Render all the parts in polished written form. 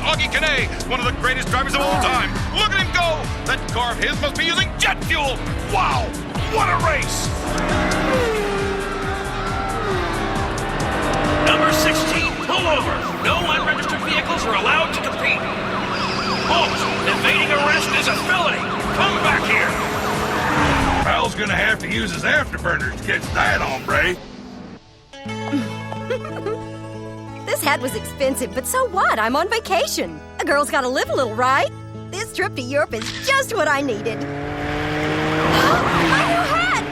Augie Canay, one of the greatest drivers of all time. Look at him go! That car of his must be using jet fuel! Wow! What a race! Number 16, pull over. No unregistered vehicles are allowed to compete. Halt! Evading arrest is a felony. Come back here. Pal's gonna have to use his afterburners to catch that hombre. This hat was expensive, but so what? I'm on vacation. A girl's gotta live a little, right? This trip to Europe is just what I needed. My new hat!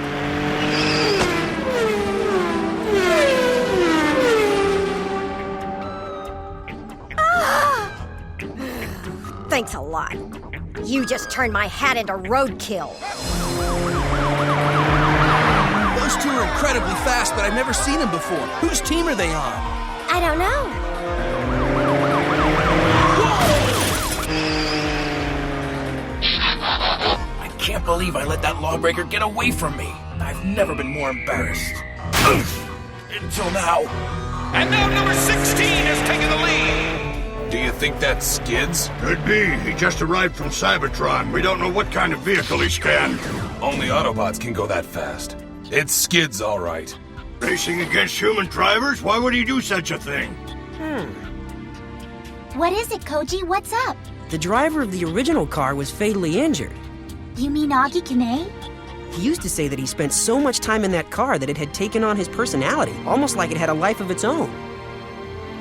Thanks a lot. You just turned my hat into roadkill. Those two are incredibly fast, but I've never seen them before. Whose team are they on? I don't know. I can't believe I let that lawbreaker get away from me. I've never been more embarrassed. Until now. And now number 16 has taken the lead. Do you think that's Skid'z? Could be. He just arrived from Cybertron. We don't know what kind of vehicle he scanned. Only Autobots can go that fast. It's Skid'z, all right. Racing against human drivers? Why would he do such a thing? What is it, Koji? What's up? The driver of the original car was fatally injured. You mean Augie Canay? He used to say that he spent so much time in that car that it had taken on his personality, almost like it had a life of its own.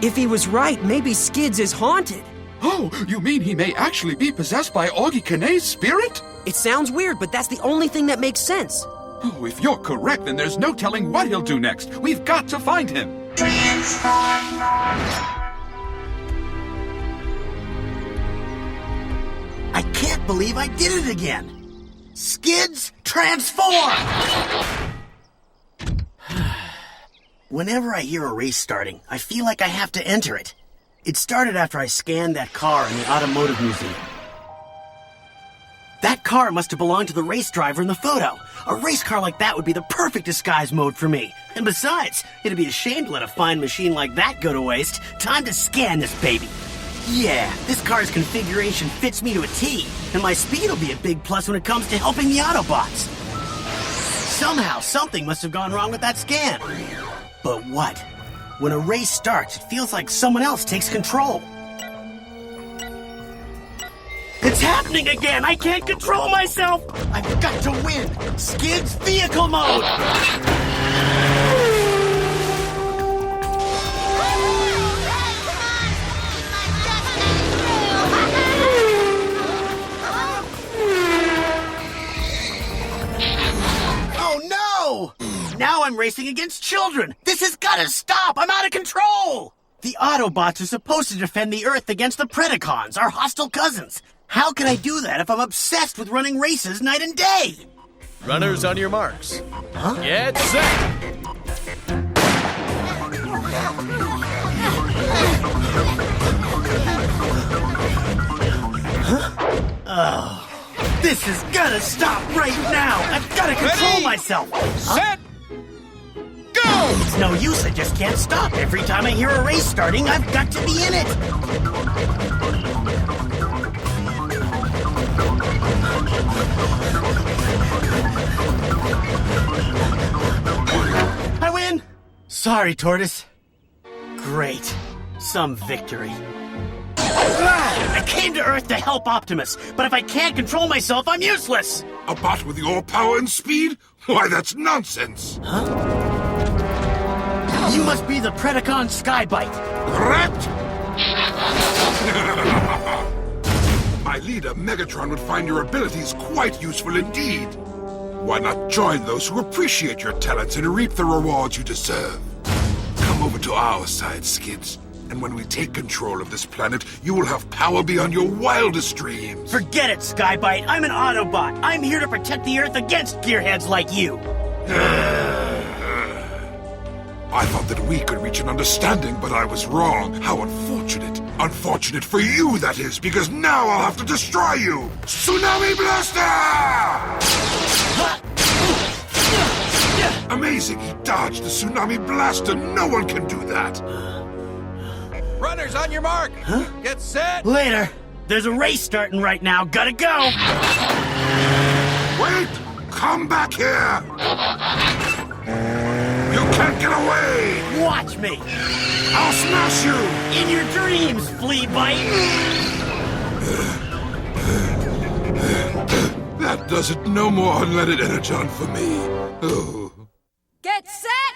If he was right, maybe Skid'z is haunted. Oh, you mean he may actually be possessed by Augie Canay's spirit? It sounds weird, but that's the only thing that makes sense. Oh, if you're correct, then there's no telling what he'll do next. We've got to find him. I can't believe I did it again. Skid'z, transform! Whenever I hear a race starting, I feel like I have to enter it. It started after I scanned that car in the Automotive Museum. That car must have belonged to the race driver in the photo. A race car like that would be the perfect disguise mode for me. And besides, it'd be a shame to let a fine machine like that go to waste. Time to scan this baby. Yeah, this car's configuration fits me to a T, and my speed will be a big plus when it comes to helping the Autobots. Somehow, something must have gone wrong with that scan. But what? When a race starts, it feels like someone else takes control. It's happening again! I can't control myself! I've got to win! Skid'z vehicle mode! Oh no! Now I'm racing against children! This has gotta stop! I'm out of control! The Autobots are supposed to defend the Earth against the Predacons, our hostile cousins. How can I do that if I'm obsessed with running races night and day? Runners on your marks. Huh? Get set! Oh, this has gotta stop right now! I've gotta control Ready? myself! Set! Go! It's no use, I just can't stop. Every time I hear a race starting, I've got to be in it! I win! Sorry, Tortoise. Great. Some victory. I came to Earth to help Optimus, but if I can't control myself, I'm useless! A bot with your power and speed? Why, that's nonsense! Huh? You must be the Predacon Skybite. Correct! My leader, Megatron, would find your abilities quite useful indeed. Why not join those who appreciate your talents and reap the rewards you deserve? Come over to our side, Skid'z. And when we take control of this planet, you will have power beyond your wildest dreams. Forget it, Skybite. I'm an Autobot. I'm here to protect the Earth against gearheads like you. I thought that we could reach an understanding, but I was wrong. How unfortunate. Unfortunate for you, that is, because now I'll have to destroy you! Tsunami Blaster! Amazing, he dodged the Tsunami Blaster. No one can do that. Runners on your mark! Huh? Get set! Later. There's a race starting right now. Gotta go. Wait! Come back here! You can't get away! Watch me. I'll smash you! In your dreams, flea bite. That does it. No more unleaded energon for me. Oh. Get set!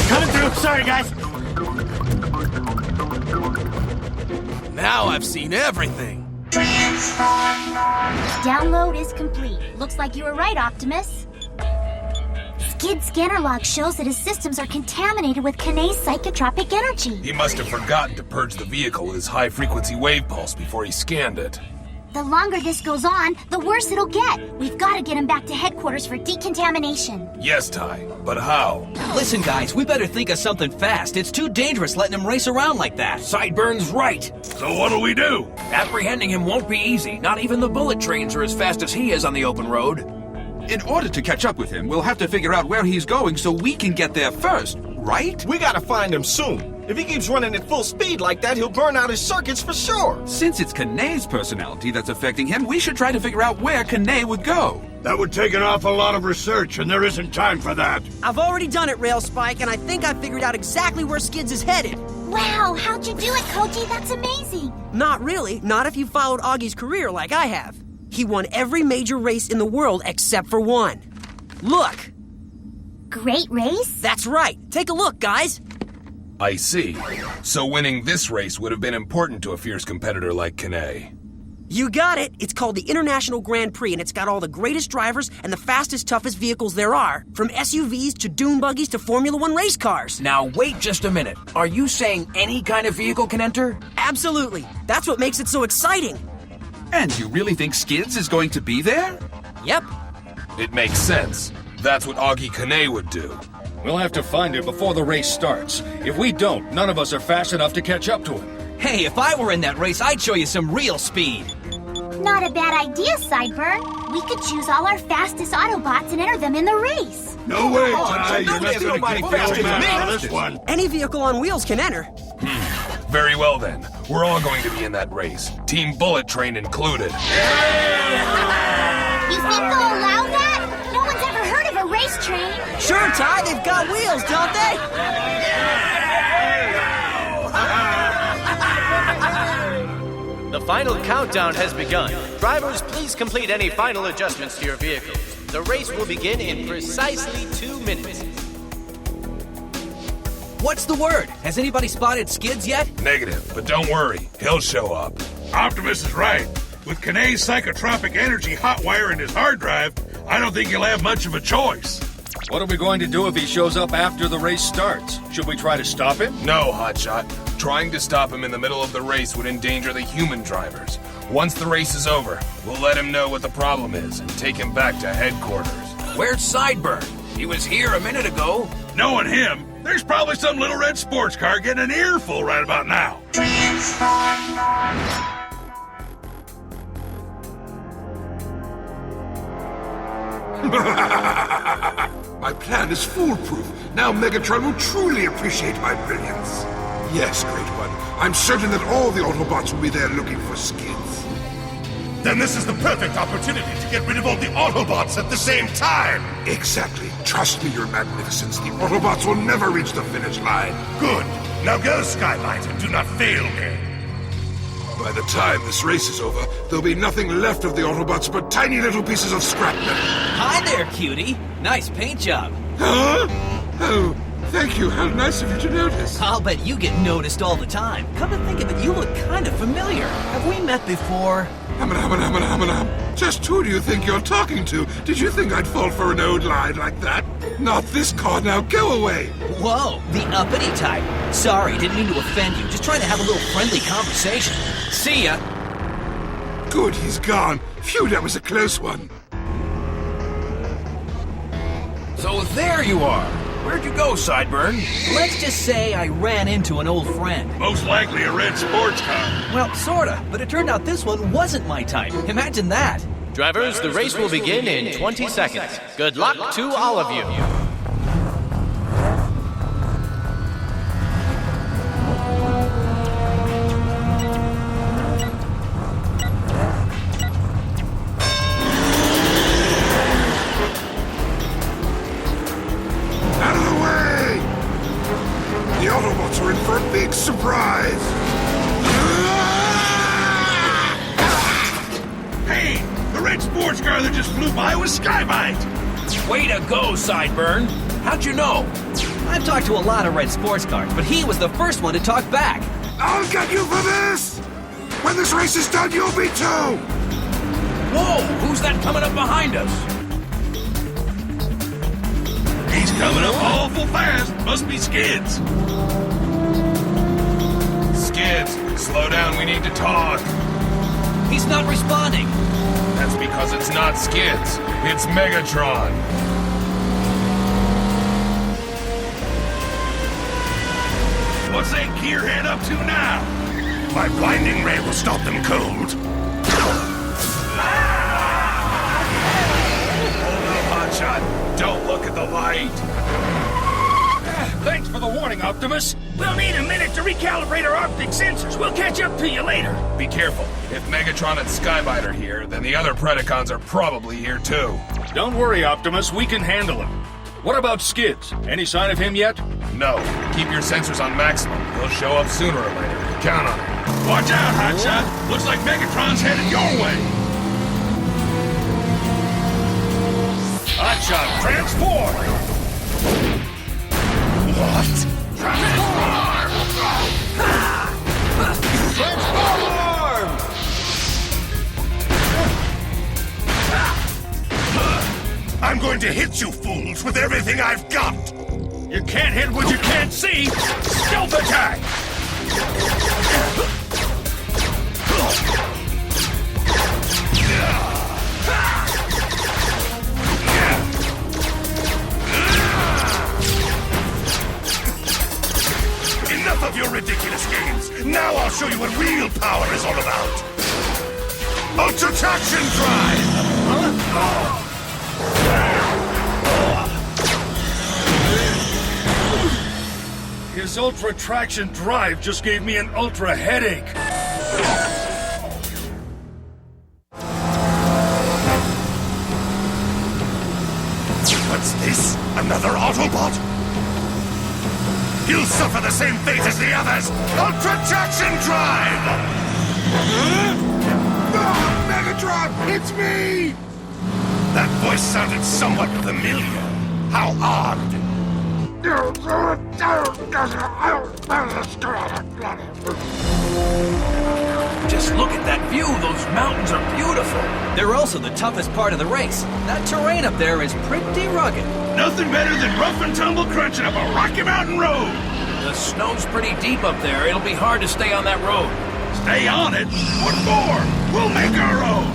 Coming through. Sorry, guys. Now I've seen everything. Download is complete. Looks like you were right, Optimus. Skid'z scanner log shows that his systems are contaminated with Kanae's psychotropic energy. He must have forgotten to purge the vehicle with his high-frequency wave pulse before he scanned it. The longer this goes on, the worse it'll get. We've got to get him back to headquarters for decontamination. Yes, Ty, but how? Listen, guys, we better think of something fast. It's too dangerous letting him race around like that. Sideburns right. So what'll we do? Apprehending him won't be easy. Not even the bullet trains are as fast as he is on the open road. In order to catch up with him, we'll have to figure out where he's going so we can get there first, right? We gotta find him soon. If he keeps running at full speed like that, he'll burn out his circuits for sure. Since it's Kanae's personality that's affecting him, we should try to figure out where Kanae would go. That would take an awful lot of research, and there isn't time for that. I've already done it, Rail Spike, and I think I figured out exactly where Skid'z is headed. Wow, how'd you do it, Koji? That's amazing. Not really. Not if you followed Augie's career like I have. He won every major race in the world except for one. Look! Great race? That's right. Take a look, guys. I see. So winning this race would have been important to a fierce competitor like Kanae. You got it. It's called the International Grand Prix, and it's got all the greatest drivers and the fastest, toughest vehicles there are. From SUVs to dune buggies to Formula One race cars. Now, wait just a minute. Are you saying any kind of vehicle can enter? Absolutely. That's what makes it so exciting. And you really think Skid'z is going to be there? Yep. It makes sense. That's what Augie Kanae would do. We'll have to find him before the race starts. If we don't, none of us are fast enough to catch up to him. Hey, if I were in that race, I'd show you some real speed. Not a bad idea, Sideburn. We could choose all our fastest Autobots and enter them in the race. No way, Ty. You're there's not going nobody to keep faster going than back me. on this one. Any vehicle on wheels can enter. Very well then. We're all going to be in that race. Team Bullet Train included. You think they'll allow that? No one's ever heard of a race train. Sure, Ty, they've got wheels, don't they? The final countdown has begun. Drivers, please complete any final adjustments to your vehicles. The race will begin in precisely 2 minutes. What's the word? Has anybody spotted Skid'z yet? Negative, but don't worry. He'll show up. Optimus is right. With Kanae's psychotropic energy hotwire in his hard drive, I don't think he'll have much of a choice. What are we going to do if he shows up after the race starts? Should we try to stop him? No, Hotshot. Trying to stop him in the middle of the race would endanger the human drivers. Once the race is over, we'll let him know what the problem is and take him back to headquarters. Where's Sideburn? He was here a minute ago. Knowing him, there's probably some little red sports car getting an earful right about now. My plan is foolproof. Now Megatron will truly appreciate my brilliance. Yes, Great One. I'm certain that all the Autobots will be there looking for Skid'z. Then this is the perfect opportunity to get rid of all the Autobots at the same time. Exactly. Trust me, Your Magnificence. The Autobots will never reach the finish line. Good. Now go, Skylight, and do not fail me. By the time this race is over, there'll be nothing left of the Autobots but tiny little pieces of scrap metal. Hi there, cutie. Nice paint job. Huh? Oh, thank you. How nice of you to notice. I'll bet you get noticed all the time. Come to think of it, you look kind of familiar. Have we met before? Just who do you think you're talking to? Did you think I'd fall for an old line like that? Not this car. Now go away. Whoa, the uppity type. Sorry, didn't mean to offend you. Just trying to have a little friendly conversation. See ya. Good, he's gone. Phew, that was a close one. So there you are. Where'd you go, Sideburn? Let's just say I ran into an old friend. Most likely a red sports car. Well, sorta, but it turned out this one wasn't my type. Imagine that. Drivers, the race will begin in 20 seconds. Good luck to all of you. are in for a big surprise! Hey, the red sports car that just flew by was Skybite! Way to go, Sideburn! How'd you know? I've talked to a lot of red sports cars, but he was the first one to talk back. I'll get you for this! When this race is done, you'll be too! Whoa, who's that coming up behind us? He's coming up awful fast. Must be Skid'z. Skid'z, slow down, we need to talk. He's not responding. That's because it's not Skid'z, it's Megatron. What's that gearhead up to now? My blinding ray will stop them cold. Hold up, Hotshot. Don't look at the light. Thanks for the warning, Optimus. We'll need a minute to recalibrate our optic sensors. We'll catch up to you later. Be careful. If Megatron and Skybite are here, then the other Predacons are probably here too. Don't worry, Optimus. We can handle him. What about Skid'z? Any sign of him yet? No. Keep your sensors on maximum. He'll show up sooner or later. Count on it. Watch out, Hotshot. Looks like Megatron's headed your way. Hotshot, transform! What? Transform! I'm going to hit you fools with everything I've got! You can't hit what you can't see! Stealth attack! Enough of your ridiculous games! Now I'll show you what real power is all about! Ultra Traction Drive! His Ultra Traction Drive just gave me an Ultra headache. What's this? Another Autobot? You'll suffer the same fate as the others! Ultra Traction Drive! Megatron, it's me! That voice sounded somewhat familiar. How odd! Just look at that view. Those mountains are beautiful. They're also the toughest part of the race. That terrain up there is pretty rugged. Nothing better than rough and tumble crunching up a Rocky Mountain road. The snow's pretty deep up there. It'll be hard to stay on that road. Stay on it? What for? We'll make our own.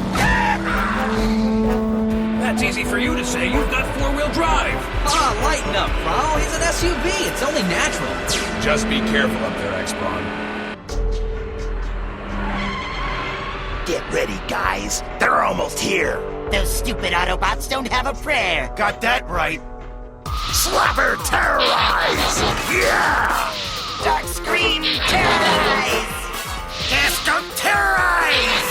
That's easy for you to say. You've got four-wheel drive. Ah, lighten up, Prowl. He's an SUV. It's only natural. Just be careful up there, X-Brawn. Get ready, guys. They're almost here. Those stupid Autobots don't have a prayer. Got that right. Slapper terrorize! Yeah! Dark Scream, terrorize! Gascon terrorize!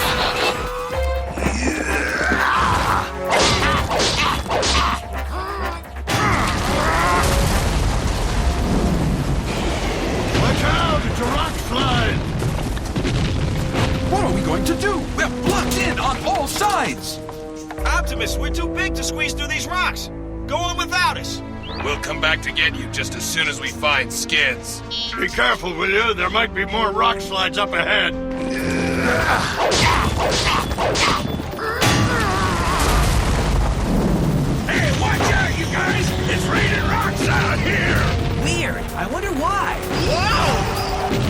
Watch out, it's a rock slide. What are we going to do? We're blocked in on all sides! Optimus, we're too big to squeeze through these rocks. Go on without us. We'll come back to get you just as soon as we find Skid'z. Be careful, will you? There might be more rock slides up ahead. Hey, watch out, you guys! It's raining rocks out here! Weird. I wonder why.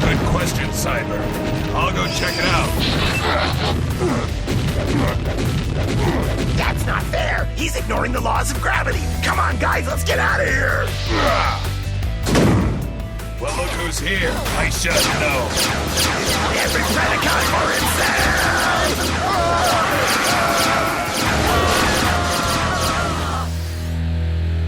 Good question, Cyber. I'll go check it out. That's not fair! He's ignoring the laws of gravity! Come on, guys, let's get out of here! Well, look who's here. I should know. Every Predacon for himself!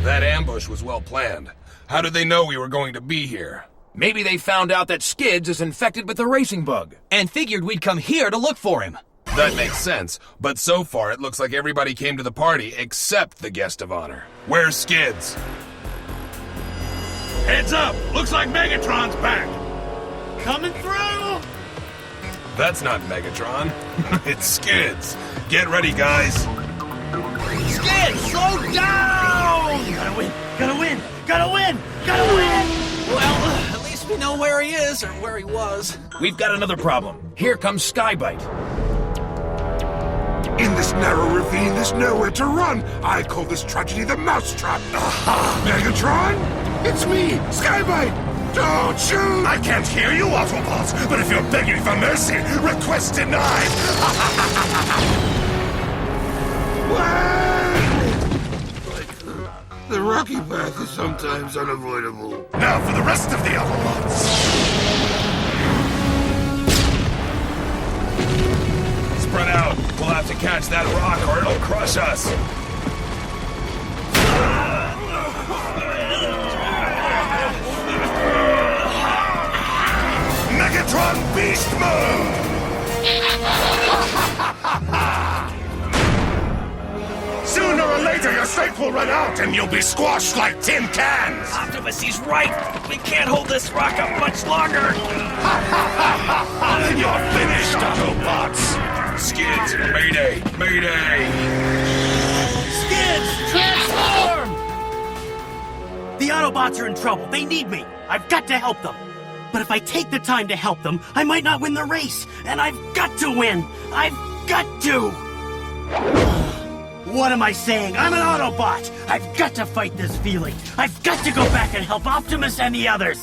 That ambush was well planned. How did they know we were going to be here? Maybe they found out that Skid'z is infected with the racing bug. And figured we'd come here to look for him. That makes sense, but so far it looks like everybody came to the party except the guest of honor. Where's Skid'z? Heads up! Looks like Megatron's back! Coming through! That's not Megatron. It's Skid'z. Get ready, guys. Skid'z, slow down! Gotta win, gotta win, gotta win, gotta win! Well, at least we know where he is, or where he was. We've got another problem. Here comes Skybite. In this narrow ravine, there's nowhere to run. I call this tragedy the mousetrap. Aha! Megatron? It's me, Skybite! Don't shoot! I can't hear you, Autobots, but if you're begging for mercy, request denied! The rocky path is sometimes unavoidable. Now for the rest of the Autobots! Spread out. We'll have to catch that rock or it'll crush us. Megatron Beast Mode! Sooner or later, your strength will run out and you'll be squashed like tin cans! Optimus, he's right! We can't hold this rock up much longer! You're finished, Autobots! Skid'z, mayday, mayday! Skid'z, transform! The Autobots are in trouble. They need me. I've got to help them. But if I take the time to help them, I might not win the race. And I've got to win. I've got to. What am I saying? I'm an Autobot. I've got to fight this feeling. I've got to go back and help Optimus and the others.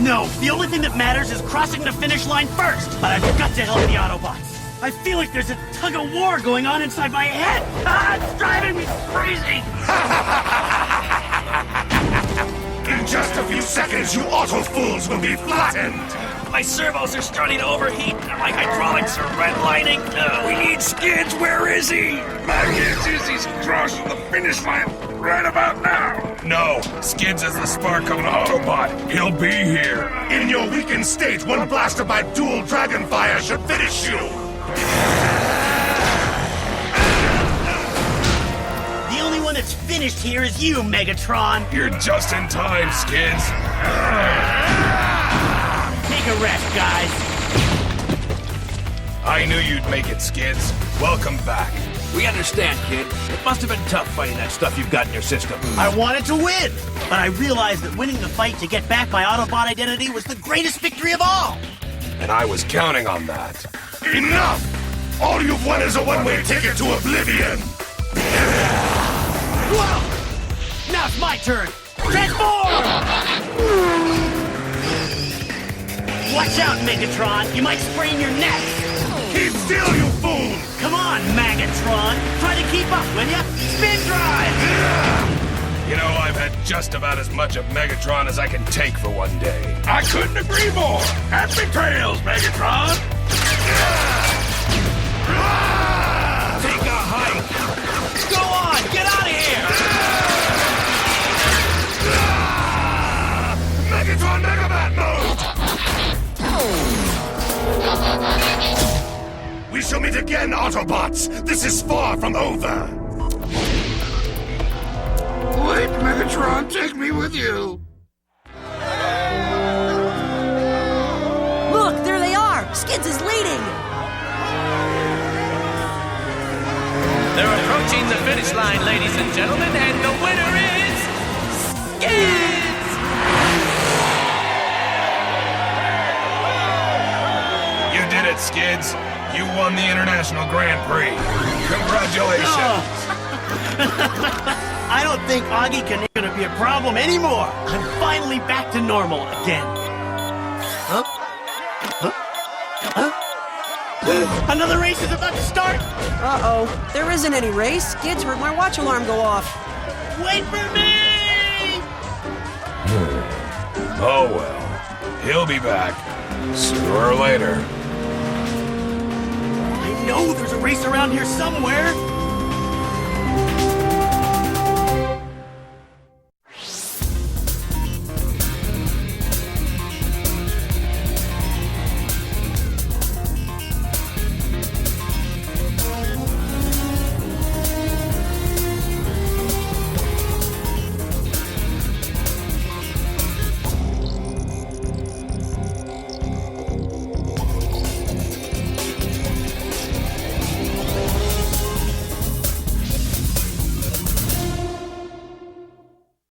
No, the only thing that matters is crossing the finish line first. But I've got to help the Autobots. I feel like there's a tug-of-war going on inside my head. It's driving me crazy. In just a few seconds, you auto fools will be flattened! My servos are starting to overheat, and my hydraulics are redlining. We need Skid'z. Where is he? My guess is he's crossing the finish line right about now! No, Skid'z is the spark of an Autobot. He'll be here. In your weakened state, one blaster by dual dragon fire should finish you! The only one that's finished here is you, Megatron. You're just in time, Skid'z. Take a rest, guys. I knew you'd make it, Skid'z. Welcome back. We understand, kid. It must have been tough fighting that stuff you've got in your system. I wanted to win, but I realized that winning the fight to get back my Autobot identity was the greatest victory of all. And I was counting on that. Enough! All you've won is a one-way ticket to oblivion! Whoa! Now it's my turn! Transform! Watch out, Megatron! You might sprain your neck! Keep still, you fool! Come on, Megatron! Try to keep up, will ya? Spin drive! You know, I've had just about as much of Megatron as I can take for one day. I couldn't agree more! Happy trails, Megatron! Take a hike! Go on! Get out of here! Megatron Megabat mode! We shall meet again, Autobots! This is far from over! Wait, Megatron, take me with you. Look, there they are! Skid'z is leading! They're approaching the finish line, ladies and gentlemen, and the winner is... Skid'z! You did it, Skid'z. You won the International Grand Prix. Congratulations! I don't think Augie can gonna be a problem anymore. I'm finally back to normal again. Another race is about to start. Uh-oh. There isn't any race. Skid'z heard my watch alarm go off. Wait for me! Oh well. He'll be back. Sooner or later. I know there's a race around here somewhere.